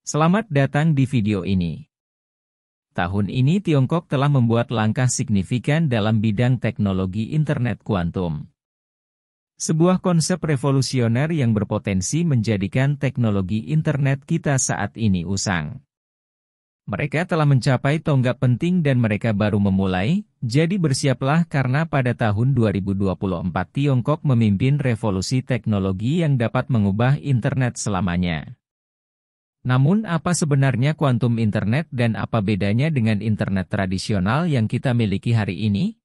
Selamat datang di video ini. Tahun ini Tiongkok telah membuat langkah signifikan dalam bidang teknologi internet kuantum. Sebuah konsep revolusioner yang berpotensi menjadikan teknologi internet kita saat ini usang. Mereka telah mencapai tonggak penting dan mereka baru memulai, jadi bersiaplah karena pada tahun 2024 Tiongkok memimpin revolusi teknologi yang dapat mengubah internet selamanya. Namun apa sebenarnya kuantum internet dan apa bedanya dengan internet tradisional yang kita miliki hari ini?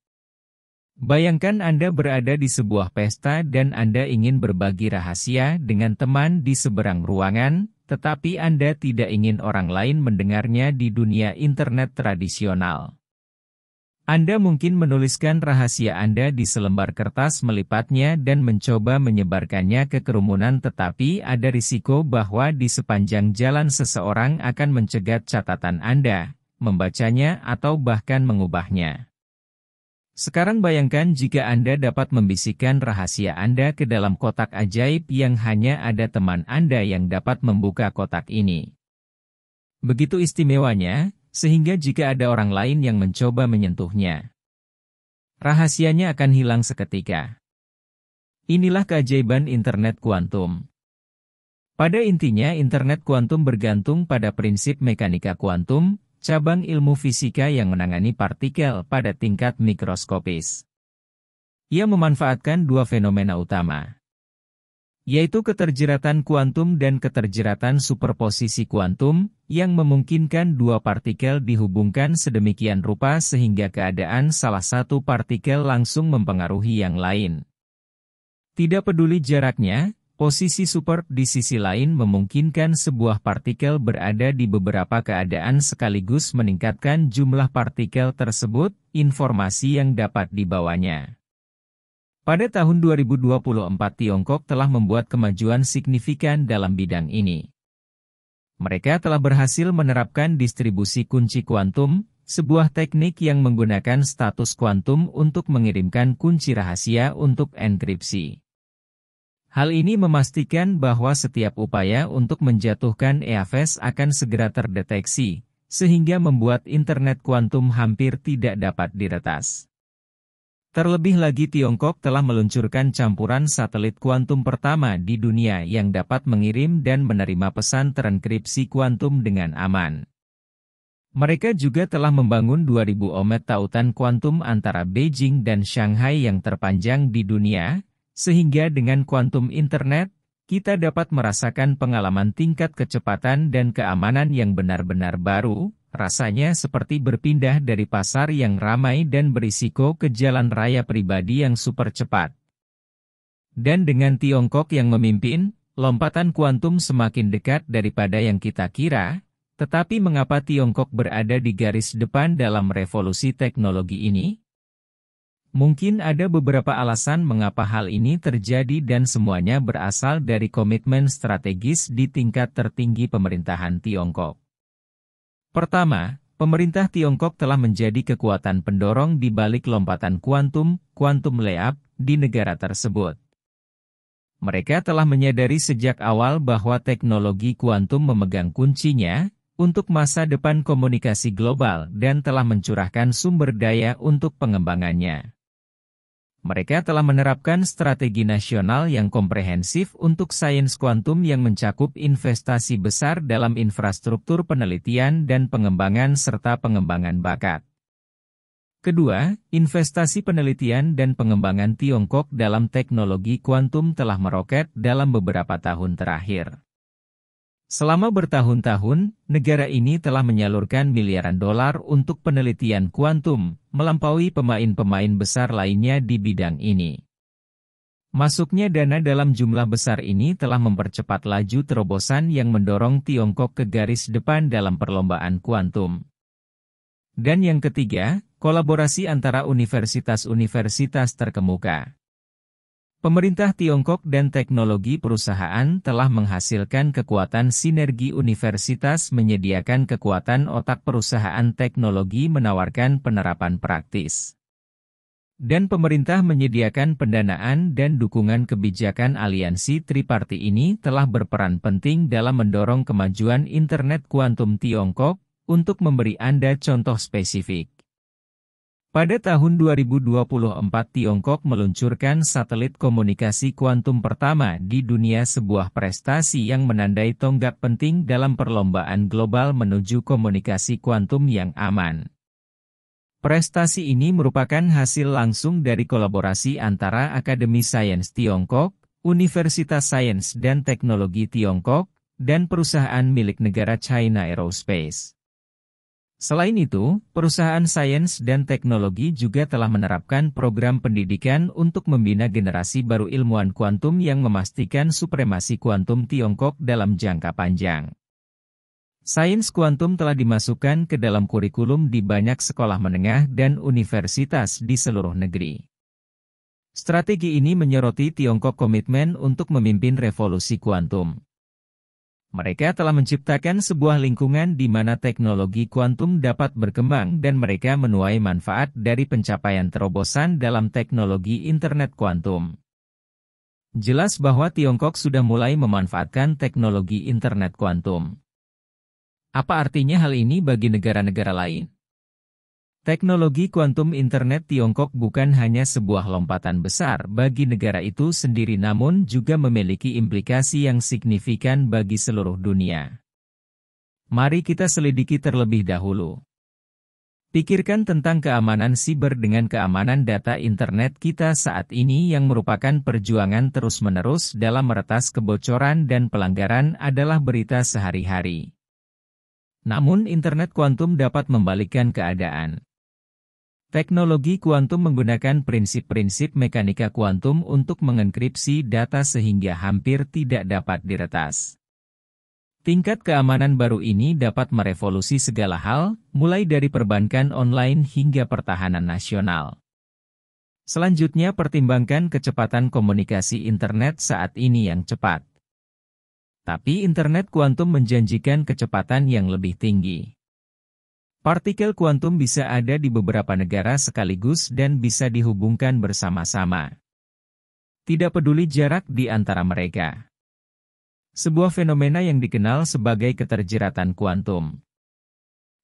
Bayangkan Anda berada di sebuah pesta dan Anda ingin berbagi rahasia dengan teman di seberang ruangan, tetapi Anda tidak ingin orang lain mendengarnya di dunia internet tradisional. Anda mungkin menuliskan rahasia Anda di selembar kertas, melipatnya dan mencoba menyebarkannya ke kerumunan, tetapi ada risiko bahwa di sepanjang jalan seseorang akan mencegat catatan Anda, membacanya atau bahkan mengubahnya. Sekarang bayangkan jika Anda dapat membisikkan rahasia Anda ke dalam kotak ajaib yang hanya ada teman Anda yang dapat membuka kotak ini. Begitu istimewanya, sehingga jika ada orang lain yang mencoba menyentuhnya, rahasianya akan hilang seketika. Inilah keajaiban internet kuantum. Pada intinya internet kuantum bergantung pada prinsip mekanika kuantum, cabang ilmu fisika yang menangani partikel pada tingkat mikroskopis. Ia memanfaatkan dua fenomena utama, yaitu keterjeratan kuantum dan keterjeratan superposisi kuantum, yang memungkinkan dua partikel dihubungkan sedemikian rupa sehingga keadaan salah satu partikel langsung mempengaruhi yang lain. Tidak peduli jaraknya, posisi super di sisi lain memungkinkan sebuah partikel berada di beberapa keadaan sekaligus meningkatkan jumlah partikel tersebut, informasi yang dapat dibawanya. Pada tahun 2024 Tiongkok telah membuat kemajuan signifikan dalam bidang ini. Mereka telah berhasil menerapkan distribusi kunci kuantum, sebuah teknik yang menggunakan status kuantum untuk mengirimkan kunci rahasia untuk enkripsi. Hal ini memastikan bahwa setiap upaya untuk menjatuhkan EAFES akan segera terdeteksi, sehingga membuat internet kuantum hampir tidak dapat diretas. Terlebih lagi Tiongkok telah meluncurkan campuran satelit kuantum pertama di dunia yang dapat mengirim dan menerima pesan terenkripsi kuantum dengan aman. Mereka juga telah membangun 2000 omet tautan kuantum antara Beijing dan Shanghai yang terpanjang di dunia, sehingga dengan kuantum internet, kita dapat merasakan pengalaman tingkat kecepatan dan keamanan yang benar-benar baru. Rasanya seperti berpindah dari pasar yang ramai dan berisiko ke jalan raya pribadi yang super cepat. Dan dengan Tiongkok yang memimpin, lompatan kuantum semakin dekat daripada yang kita kira, tetapi mengapa Tiongkok berada di garis depan dalam revolusi teknologi ini? Mungkin ada beberapa alasan mengapa hal ini terjadi dan semuanya berasal dari komitmen strategis di tingkat tertinggi pemerintahan Tiongkok. Pertama, pemerintah Tiongkok telah menjadi kekuatan pendorong di balik lompatan kuantum, quantum leap, di negara tersebut. Mereka telah menyadari sejak awal bahwa teknologi kuantum memegang kuncinya untuk masa depan komunikasi global dan telah mencurahkan sumber daya untuk pengembangannya. Mereka telah menerapkan strategi nasional yang komprehensif untuk sains kuantum yang mencakup investasi besar dalam infrastruktur penelitian dan pengembangan serta pengembangan bakat. Kedua, investasi penelitian dan pengembangan Tiongkok dalam teknologi kuantum telah meroket dalam beberapa tahun terakhir. Selama bertahun-tahun, negara ini telah menyalurkan miliaran dolar untuk penelitian kuantum, melampaui pemain-pemain besar lainnya di bidang ini. Masuknya dana dalam jumlah besar ini telah mempercepat laju terobosan yang mendorong Tiongkok ke garis depan dalam perlombaan kuantum. Dan yang ketiga, kolaborasi antara universitas-universitas terkemuka. Pemerintah Tiongkok dan teknologi perusahaan telah menghasilkan kekuatan sinergi universitas menyediakan kekuatan otak perusahaan teknologi menawarkan penerapan praktis. Dan pemerintah menyediakan pendanaan dan dukungan kebijakan aliansi triparti ini telah berperan penting dalam mendorong kemajuan internet kuantum Tiongkok. Untuk memberi Anda contoh spesifik. Pada tahun 2024 Tiongkok meluncurkan satelit komunikasi kuantum pertama di dunia, sebuah prestasi yang menandai tonggak penting dalam perlombaan global menuju komunikasi kuantum yang aman. Prestasi ini merupakan hasil langsung dari kolaborasi antara Akademi Sains Tiongkok, Universitas Sains dan Teknologi Tiongkok, dan perusahaan milik negara China Aerospace. Selain itu, perusahaan sains dan teknologi juga telah menerapkan program pendidikan untuk membina generasi baru ilmuwan kuantum yang memastikan supremasi kuantum Tiongkok dalam jangka panjang. Sains kuantum telah dimasukkan ke dalam kurikulum di banyak sekolah menengah dan universitas di seluruh negeri. Strategi ini menyoroti Tiongkok komitmen untuk memimpin revolusi kuantum. Mereka telah menciptakan sebuah lingkungan di mana teknologi kuantum dapat berkembang dan mereka menuai manfaat dari pencapaian terobosan dalam teknologi internet kuantum. Jelas bahwa Tiongkok sudah mulai memanfaatkan teknologi internet kuantum. Apa artinya hal ini bagi negara-negara lain? Teknologi kuantum internet Tiongkok bukan hanya sebuah lompatan besar bagi negara itu sendiri, namun juga memiliki implikasi yang signifikan bagi seluruh dunia. Mari kita selidiki terlebih dahulu. Pikirkan tentang keamanan siber dengan keamanan data internet kita saat ini yang merupakan perjuangan terus-menerus dalam meretas kebocoran dan pelanggaran adalah berita sehari-hari. Namun internet kuantum dapat membalikkan keadaan. Teknologi kuantum menggunakan prinsip-prinsip mekanika kuantum untuk mengenkripsi data sehingga hampir tidak dapat diretas. Tingkat keamanan baru ini dapat merevolusi segala hal, mulai dari perbankan online hingga pertahanan nasional. Selanjutnya, pertimbangkan kecepatan komunikasi internet saat ini yang cepat. Tapi internet kuantum menjanjikan kecepatan yang lebih tinggi. Partikel kuantum bisa ada di beberapa negara sekaligus dan bisa dihubungkan bersama-sama. Tidak peduli jarak di antara mereka. Sebuah fenomena yang dikenal sebagai keterjeratan kuantum.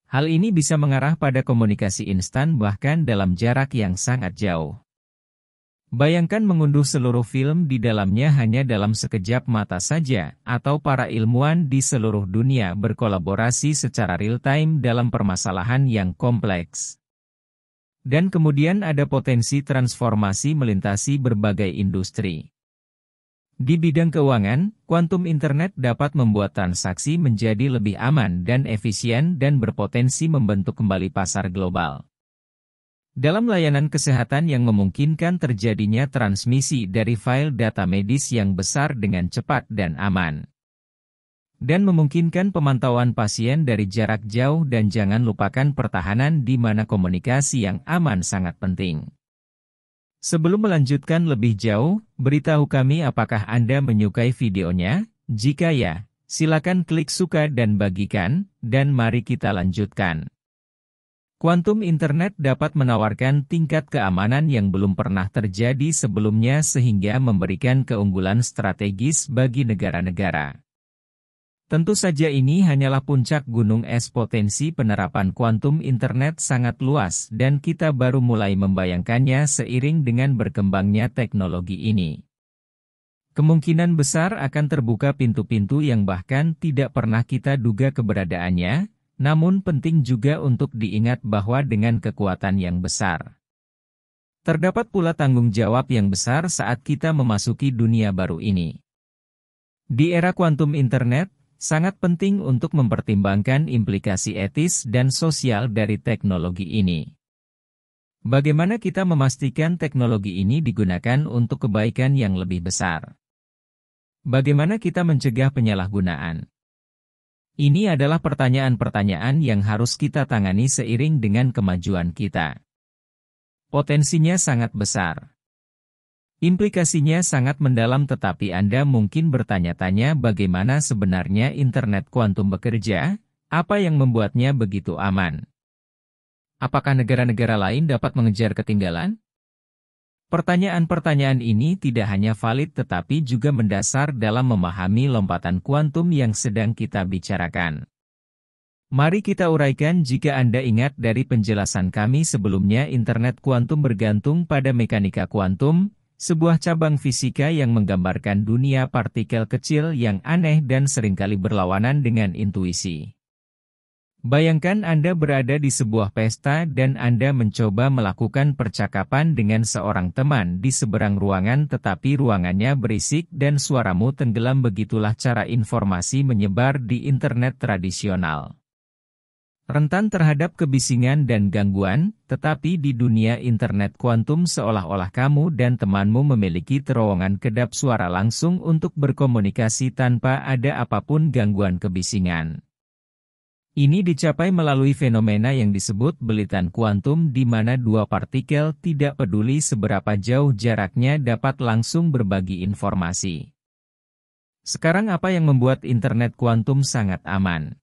Hal ini bisa mengarah pada komunikasi instan bahkan dalam jarak yang sangat jauh. Bayangkan mengunduh seluruh film di dalamnya hanya dalam sekejap mata saja, atau para ilmuwan di seluruh dunia berkolaborasi secara real-time dalam permasalahan yang kompleks. Dan kemudian ada potensi transformasi melintasi berbagai industri. Di bidang keuangan, kuantum internet dapat membuat transaksi menjadi lebih aman dan efisien dan berpotensi membentuk kembali pasar global. Dalam layanan kesehatan yang memungkinkan terjadinya transmisi dari file data medis yang besar dengan cepat dan aman. Dan memungkinkan pemantauan pasien dari jarak jauh dan jangan lupakan pertahanan di mana komunikasi yang aman sangat penting. Sebelum melanjutkan lebih jauh, beritahu kami apakah Anda menyukai videonya? Jika ya, silakan klik suka dan bagikan, dan mari kita lanjutkan. Kuantum internet dapat menawarkan tingkat keamanan yang belum pernah terjadi sebelumnya sehingga memberikan keunggulan strategis bagi negara-negara. Tentu saja ini hanyalah puncak gunung es. Potensi penerapan kuantum internet sangat luas dan kita baru mulai membayangkannya seiring dengan berkembangnya teknologi ini. Kemungkinan besar akan terbuka pintu-pintu yang bahkan tidak pernah kita duga keberadaannya. Namun penting juga untuk diingat bahwa dengan kekuatan yang besar, terdapat pula tanggung jawab yang besar saat kita memasuki dunia baru ini. Di era kuantum internet, sangat penting untuk mempertimbangkan implikasi etis dan sosial dari teknologi ini. Bagaimana kita memastikan teknologi ini digunakan untuk kebaikan yang lebih besar? Bagaimana kita mencegah penyalahgunaan? Ini adalah pertanyaan-pertanyaan yang harus kita tangani seiring dengan kemajuan kita. Potensinya sangat besar. Implikasinya sangat mendalam, tetapi Anda mungkin bertanya-tanya bagaimana sebenarnya internet kuantum bekerja, apa yang membuatnya begitu aman. Apakah negara-negara lain dapat mengejar ketinggalan? Pertanyaan-pertanyaan ini tidak hanya valid tetapi juga mendasar dalam memahami lompatan kuantum yang sedang kita bicarakan. Mari kita uraikan. Jika Anda ingat dari penjelasan kami sebelumnya, internet kuantum bergantung pada mekanika kuantum, sebuah cabang fisika yang menggambarkan dunia partikel kecil yang aneh dan seringkali berlawanan dengan intuisi. Bayangkan Anda berada di sebuah pesta dan Anda mencoba melakukan percakapan dengan seorang teman di seberang ruangan tetapi ruangannya berisik dan suaramu tenggelam. Begitulah cara informasi menyebar di internet tradisional. Rentan terhadap kebisingan dan gangguan, tetapi di dunia internet kuantum seolah-olah kamu dan temanmu memiliki terowongan kedap suara langsung untuk berkomunikasi tanpa ada apapun gangguan kebisingan. Ini dicapai melalui fenomena yang disebut belitan kuantum di mana dua partikel tidak peduli seberapa jauh jaraknya dapat langsung berbagi informasi. Sekarang apa yang membuat internet kuantum sangat aman?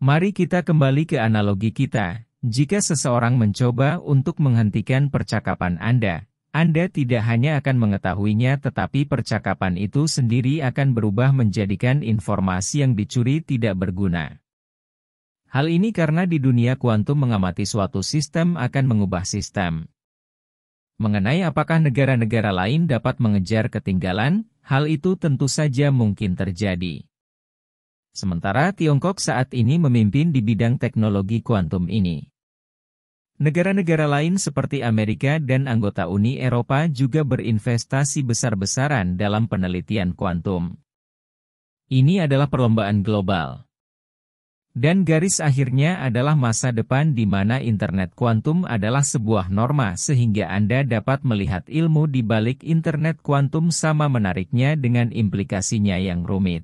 Mari kita kembali ke analogi kita. Jika seseorang mencoba untuk menghentikan percakapan Anda tidak hanya akan mengetahuinya tetapi percakapan itu sendiri akan berubah menjadikan informasi yang dicuri tidak berguna. Hal ini karena di dunia kuantum mengamati suatu sistem akan mengubah sistem. Mengenai apakah negara-negara lain dapat mengejar ketinggalan, hal itu tentu saja mungkin terjadi. Sementara Tiongkok saat ini memimpin di bidang teknologi kuantum ini. Negara-negara lain seperti Amerika dan anggota Uni Eropa juga berinvestasi besar-besaran dalam penelitian kuantum. Ini adalah perlombaan global. Dan garis akhirnya adalah masa depan di mana internet kuantum adalah sebuah norma sehingga Anda dapat melihat ilmu di balik internet kuantum sama menariknya dengan implikasinya yang rumit.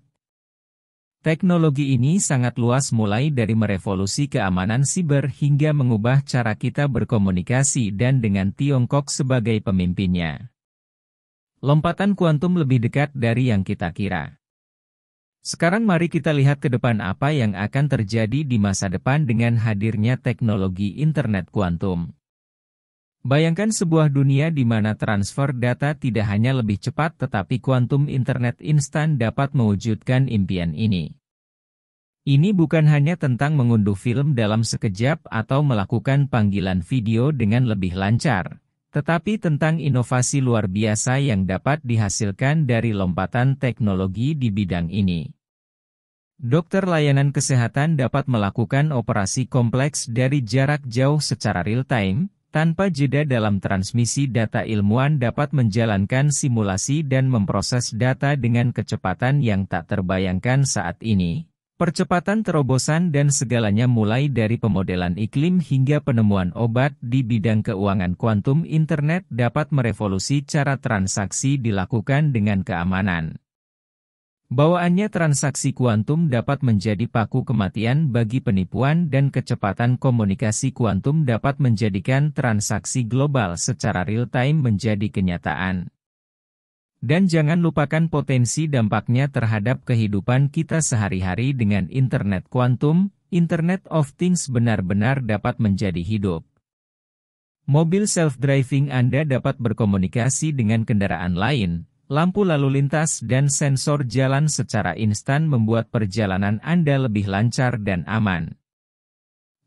Teknologi ini sangat luas mulai dari merevolusi keamanan siber hingga mengubah cara kita berkomunikasi dan dengan Tiongkok sebagai pemimpinnya. Lompatan kuantum lebih dekat dari yang kita kira. Sekarang mari kita lihat ke depan apa yang akan terjadi di masa depan dengan hadirnya teknologi internet kuantum. Bayangkan sebuah dunia di mana transfer data tidak hanya lebih cepat tetapi kuantum internet instan dapat mewujudkan impian ini. Ini bukan hanya tentang mengunduh film dalam sekejap atau melakukan panggilan video dengan lebih lancar, tetapi tentang inovasi luar biasa yang dapat dihasilkan dari lompatan teknologi di bidang ini. Dokter layanan kesehatan dapat melakukan operasi kompleks dari jarak jauh secara real-time, tanpa jeda dalam transmisi data. Ilmuwan dapat menjalankan simulasi dan memproses data dengan kecepatan yang tak terbayangkan saat ini. Percepatan terobosan dan segalanya mulai dari pemodelan iklim hingga penemuan obat di bidang keuangan kuantum internet dapat merevolusi cara transaksi dilakukan dengan keamanan. Bawaannya transaksi kuantum dapat menjadi paku kematian bagi penipuan dan kecepatan komunikasi kuantum dapat menjadikan transaksi global secara real-time menjadi kenyataan. Dan jangan lupakan potensi dampaknya terhadap kehidupan kita sehari-hari dengan internet kuantum, Internet of Things benar-benar dapat menjadi hidup. Mobil self-driving Anda dapat berkomunikasi dengan kendaraan lain. Lampu lalu lintas dan sensor jalan secara instan membuat perjalanan Anda lebih lancar dan aman.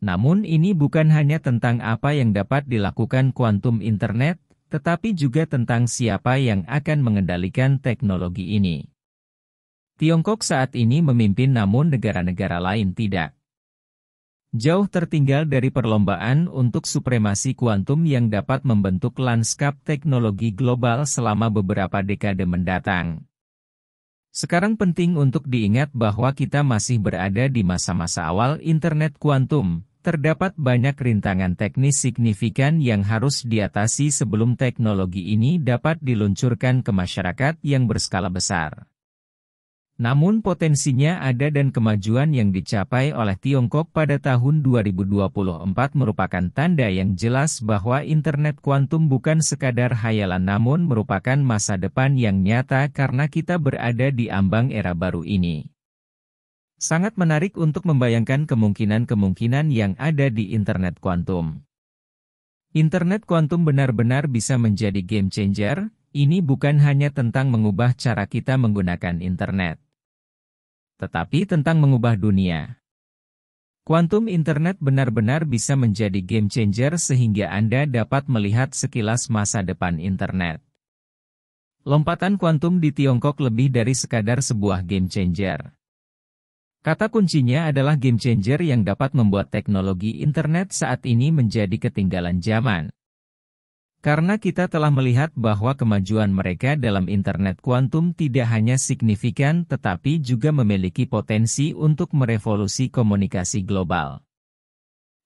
Namun ini bukan hanya tentang apa yang dapat dilakukan kuantum internet, tetapi juga tentang siapa yang akan mengendalikan teknologi ini. Tiongkok saat ini memimpin namun negara-negara lain tidak. Jauh tertinggal dari perlombaan untuk supremasi kuantum yang dapat membentuk lanskap teknologi global selama beberapa dekade mendatang. Sekarang penting untuk diingat bahwa kita masih berada di masa-masa awal internet kuantum. Terdapat banyak rintangan teknis signifikan yang harus diatasi sebelum teknologi ini dapat diluncurkan ke masyarakat yang berskala besar. Namun potensinya ada dan kemajuan yang dicapai oleh Tiongkok pada tahun 2024 merupakan tanda yang jelas bahwa internet kuantum bukan sekadar hayalan namun merupakan masa depan yang nyata karena kita berada di ambang era baru ini. Sangat menarik untuk membayangkan kemungkinan-kemungkinan yang ada di internet kuantum. Internet kuantum benar-benar bisa menjadi game changer. Ini bukan hanya tentang mengubah cara kita menggunakan internet, tetapi tentang mengubah dunia. Kuantum internet benar-benar bisa menjadi game changer sehingga Anda dapat melihat sekilas masa depan internet. Lompatan kuantum di Tiongkok lebih dari sekadar sebuah game changer. Kata kuncinya adalah game changer yang dapat membuat teknologi internet saat ini menjadi ketinggalan zaman. Karena kita telah melihat bahwa kemajuan mereka dalam internet kuantum tidak hanya signifikan tetapi juga memiliki potensi untuk merevolusi komunikasi global.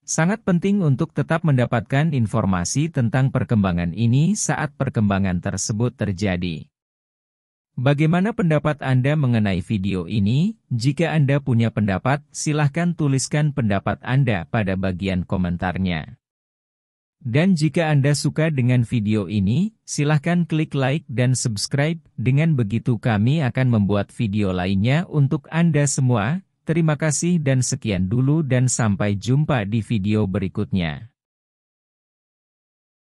Sangat penting untuk tetap mendapatkan informasi tentang perkembangan ini saat perkembangan tersebut terjadi. Bagaimana pendapat Anda mengenai video ini? Jika Anda punya pendapat, silahkan tuliskan pendapat Anda pada bagian komentarnya. Dan jika Anda suka dengan video ini, silahkan klik like dan subscribe, dengan begitu kami akan membuat video lainnya untuk Anda semua. Terima kasih dan sekian dulu dan sampai jumpa di video berikutnya.